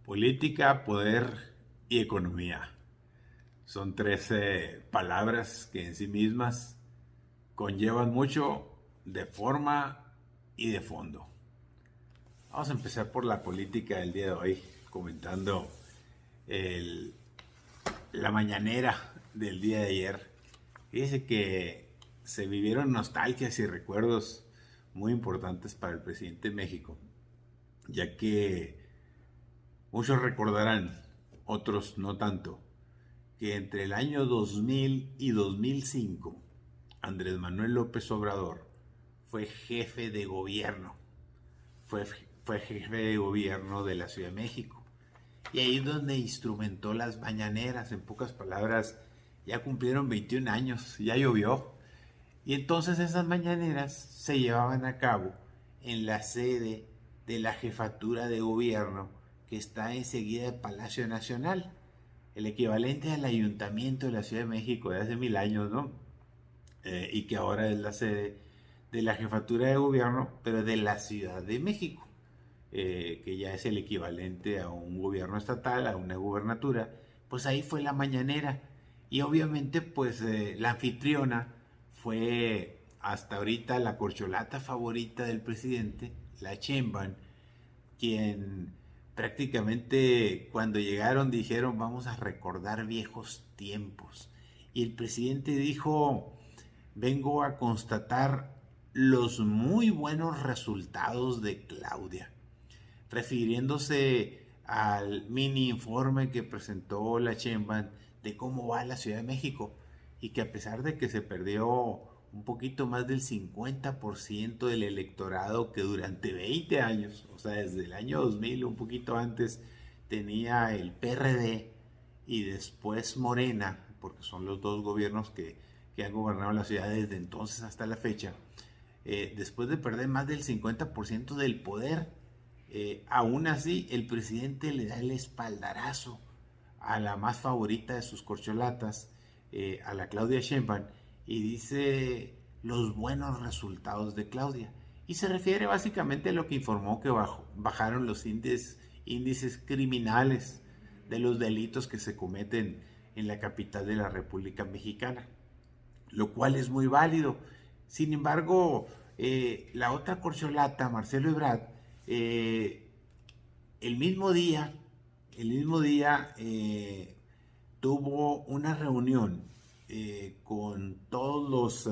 Política, poder y economía. Son 13 palabras que en sí mismas conllevan mucho de forma y de fondo. Vamos a empezar por la política del día de hoy, comentando el- la mañanera del día de ayer. Fíjese que se vivieron nostalgias y recuerdos muy importantes para el presidente de México, ya que muchos recordarán, otros no tanto, que entre el año 2000 y 2005, Andrés Manuel López Obrador fue jefe de gobierno, fue, fue jefe de gobierno de la Ciudad de México. Y ahí es donde instrumentó las mañaneras, en pocas palabras, ya cumplieron 21 años, ya llovió. Y entonces esas mañaneras se llevaban a cabo en la sede de la jefatura de gobierno que está enseguida del Palacio Nacional, el equivalente al Ayuntamiento de la Ciudad de México de hace 1000 años, ¿no? Y que ahora es la sede de la jefatura de gobierno, pero de la Ciudad de México, que ya es el equivalente a un gobierno estatal, a una gubernatura. Pues ahí fue la mañanera. Y obviamente, pues la anfitriona fue hasta ahorita la corcholata favorita del presidente, la Sheinbaum, quien prácticamente cuando llegaron dijeron vamos a recordar viejos tiempos. Y el presidente dijo, vengo a constatar los muy buenos resultados de Claudia, refiriéndose al mini informe que presentó la Sheinbaum de cómo va la Ciudad de México, y que a pesar de que se perdió un poquito más del 50% del electorado que durante 20 años, o sea, desde el año 2000, un poquito antes, tenía el PRD y después Morena, porque son los dos gobiernos que han gobernado la ciudad desde entonces hasta la fecha, después de perder más del 50% del poder, aún así el presidente le da el espaldarazo a la más favorita de sus corcholatas, a la Claudia Sheinbaum, y dice los buenos resultados de Claudia. Y se refiere básicamente a lo que informó que bajaron los índices criminales de los delitos que se cometen en la capital de la República Mexicana, lo cual es muy válido. Sin embargo, la otra corcholata, Marcelo Ebrard, eh, el mismo día, tuvo una reunión con todos los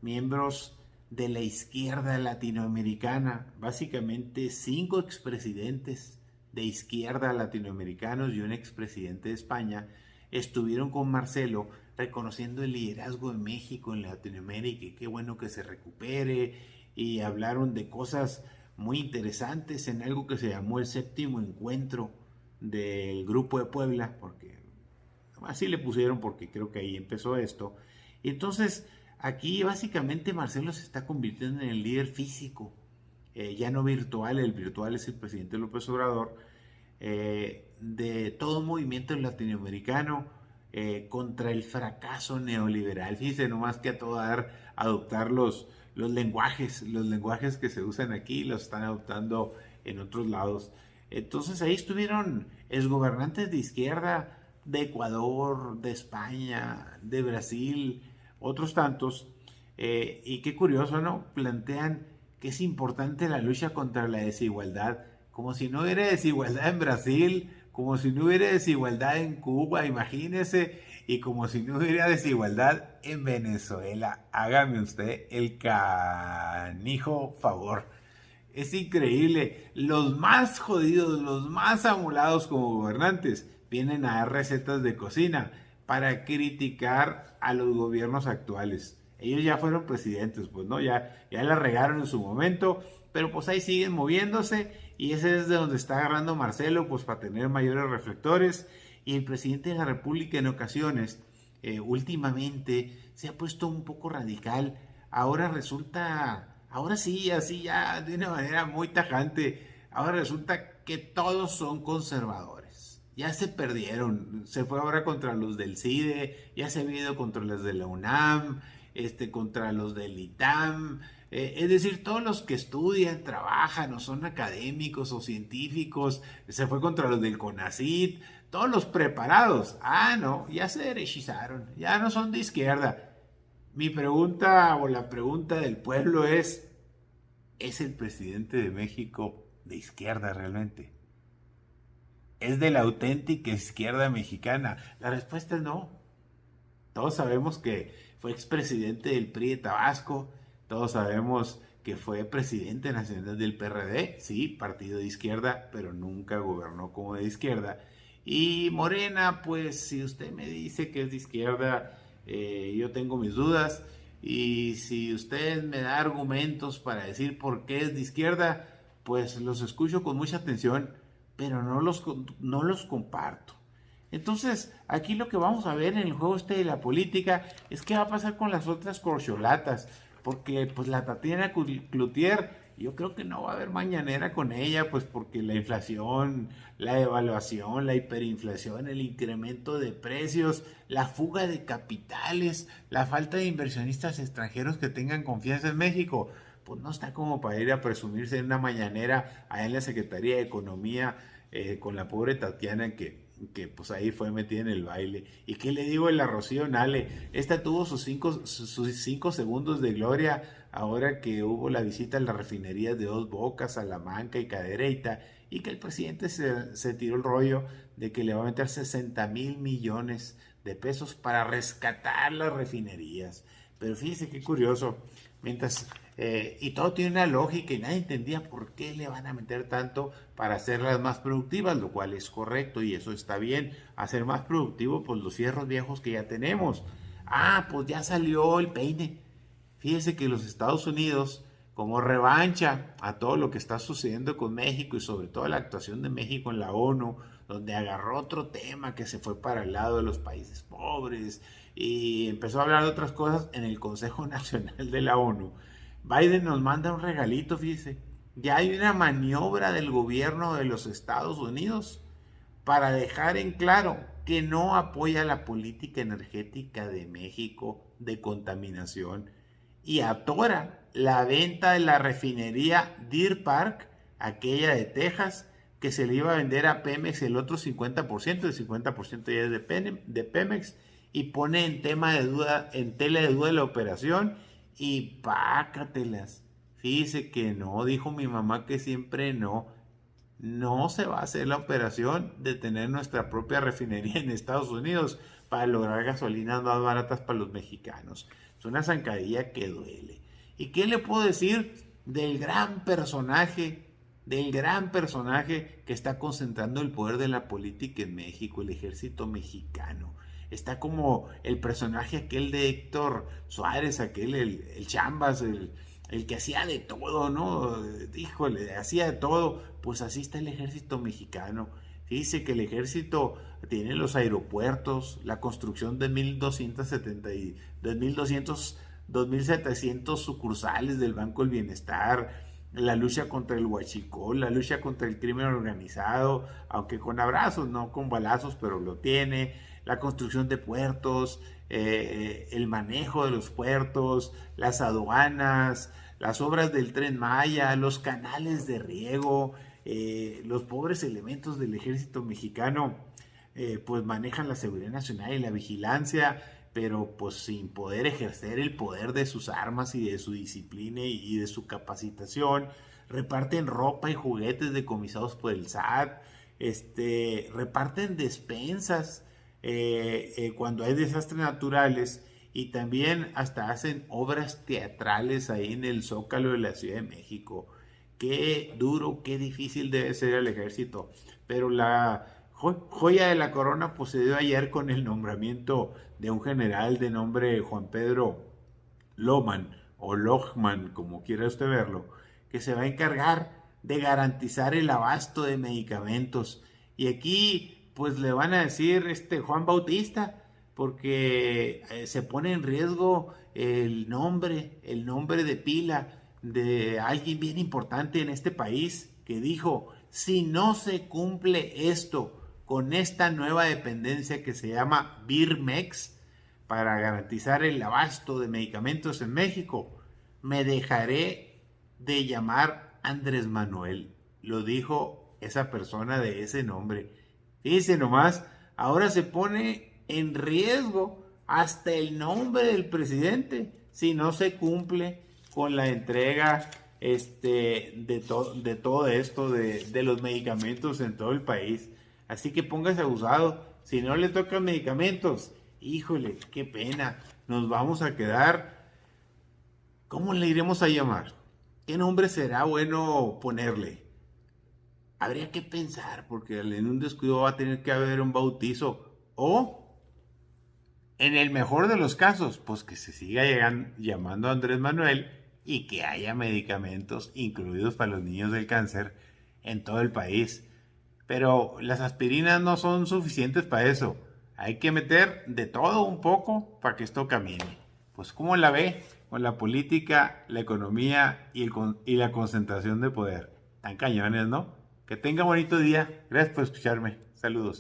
miembros de la izquierda latinoamericana, básicamente 5 expresidentes de izquierda latinoamericanos y un expresidente de España estuvieron con Marcelo reconociendo el liderazgo de México en Latinoamérica y qué bueno que se recupere, y hablaron de cosas muy interesantes en algo que se llamó el séptimo encuentro del Grupo de Puebla, porque así le pusieron porque creo que ahí empezó esto. Y entonces aquí básicamente Marcelo se está convirtiendo en el líder físico, ya no virtual, el virtual es el presidente López Obrador, de todo un movimiento latinoamericano contra el fracaso neoliberal. Fíjense nomás que a todo dar adoptar los lenguajes que se usan aquí, los están adoptando en otros lados. Entonces ahí estuvieron exgobernantes de izquierda de Ecuador, de España, de Brasil, otros tantos, y qué curioso, ¿no? Plantean que es importante la lucha contra la desigualdad, como si no hubiera desigualdad en Brasil, como si no hubiera desigualdad en Cuba, imagínese, y como si no hubiera desigualdad en Venezuela. Hágame usted el canijo favor. Es increíble, los más jodidos, los más amolados como gobernantes vienen a dar recetas de cocina para criticar a los gobiernos actuales. Ellos ya fueron presidentes, pues no, ya la regaron en su momento, pero pues ahí siguen moviéndose, y ese es de donde está agarrando Marcelo, pues para tener mayores reflectores. Y el presidente de la República en ocasiones, últimamente, se ha puesto un poco radical. Ahora sí, así ya de una manera muy tajante, ahora resulta que todos son conservadores. Ya se perdieron, se fue ahora contra los del CIDE, ya se ha ido contra los de la UNAM, contra los del ITAM, Es decir, todos los que estudian, trabajan o son académicos o científicos, se fue contra los del CONACYT, todos los preparados. Ah, no, ya se derechizaron, ya no son de izquierda. Mi pregunta o la pregunta del pueblo ¿es el presidente de México de izquierda realmente? ¿Es de la auténtica izquierda mexicana? La respuesta es no. Todos sabemos que fue expresidente del PRI de Tabasco, todos sabemos que fue presidente nacional del PRD, sí, partido de izquierda, pero nunca gobernó como de izquierda. Y Morena, pues si usted me dice que es de izquierda, yo tengo mis dudas. Y si usted me da argumentos para decir por qué es de izquierda, pues los escucho con mucha atención, pero no los comparto. Entonces, aquí lo que vamos a ver en el juego este de la política es qué va a pasar con las otras corcholatas, porque pues la Tatiana Cloutier, yo creo que no va a haber mañanera con ella, pues porque la inflación, la devaluación, la hiperinflación, el incremento de precios, la fuga de capitales, la falta de inversionistas extranjeros que tengan confianza en México, pues no está como para ir a presumirse en una mañanera allá en la Secretaría de Economía con la pobre Tatiana que pues ahí fue metida en el baile. ¿Y qué le digo de la Rocío Nale? Esta tuvo sus cinco segundos de gloria ahora que hubo la visita a las refinerías de Dos Bocas, Salamanca y Cadereyta, y que el presidente se tiró el rollo de que le va a meter 60,000 millones de pesos para rescatar las refinerías. Pero fíjese qué curioso, mientras y todo tiene una lógica y nadie entendía por qué le van a meter tanto para hacerlas más productivas, lo cual es correcto y eso está bien, hacer más productivo pues los fierros viejos que ya tenemos. Ah, pues ya salió el peine. Fíjese que los Estados Unidos, como revancha a todo lo que está sucediendo con México y sobre todo la actuación de México en la ONU, donde agarró otro tema que se fue para el lado de los países pobres y empezó a hablar de otras cosas en el Consejo Nacional de la ONU. Biden nos manda un regalito, fíjese. Ya hay una maniobra del gobierno de los Estados Unidos para dejar en claro que no apoya la política energética de México de contaminación y atora la venta de la refinería Deer Park, aquella de Texas, que se le iba a vender a Pemex el otro 50%, el 50% ya es de Pemex, y pone en tela de duda la operación y pácatelas. Fíjese que no, dijo mi mamá que siempre no. No se va a hacer la operación de tener nuestra propia refinería en Estados Unidos para lograr gasolinas más baratas para los mexicanos. Es una zancadilla que duele. ¿Y qué le puedo decir del gran personaje que está concentrando el poder de la política en México, el ejército mexicano? Está como el personaje aquel de Héctor Suárez, el Chambas, el que hacía de todo, ¿no? Híjole, hacía de todo. Pues así está el ejército mexicano. Dice que el ejército tiene los aeropuertos, la construcción de 2.700 sucursales del Banco del Bienestar, la lucha contra el huachicol, la lucha contra el crimen organizado, aunque con abrazos, no con balazos, pero lo tiene, la construcción de puertos, el manejo de los puertos, las aduanas, las obras del Tren Maya, los canales de riego, los pobres elementos del ejército mexicano pues manejan la seguridad nacional y la vigilancia, pero pues sin poder ejercer el poder de sus armas y de su disciplina y de su capacitación. Reparten ropa y juguetes decomisados por el SAT, reparten despensas cuando hay desastres naturales y también hasta hacen obras teatrales ahí en el Zócalo de la Ciudad de México. Qué duro, qué difícil debe ser el ejército, pero la joya de la corona pues se dio ayer con el nombramiento de un general de nombre Juan Pedro Lohman o Lohman, como quiera usted verlo, que se va a encargar de garantizar el abasto de medicamentos. Y aquí pues le van a decir Juan Bautista, porque se pone en riesgo el nombre de pila de alguien bien importante en este país que dijo, si no se cumple esto con esta nueva dependencia que se llama Birmex para garantizar el abasto de medicamentos en México, me dejaré de llamar Andrés Manuel. Lo dijo esa persona de ese nombre. Fíjense nomás, ahora se pone en riesgo hasta el nombre del presidente si no se cumple con la entrega de todo esto, de los medicamentos en todo el país. Así que póngase abusado. Si no le tocan medicamentos, híjole, qué pena. Nos vamos a quedar. ¿Cómo le iremos a llamar? ¿Qué nombre será bueno ponerle? Habría que pensar, porque en un descuido va a tener que haber un bautizo. O, en el mejor de los casos, pues que se siga llamando Andrés Manuel y que haya medicamentos incluidos para los niños del cáncer en todo el país. Pero las aspirinas no son suficientes para eso. Hay que meter de todo un poco para que esto camine. Pues ¿cómo la ve? Con la política, la economía y la concentración de poder. Tan cañones, ¿no? Que tenga bonito día. Gracias por escucharme. Saludos.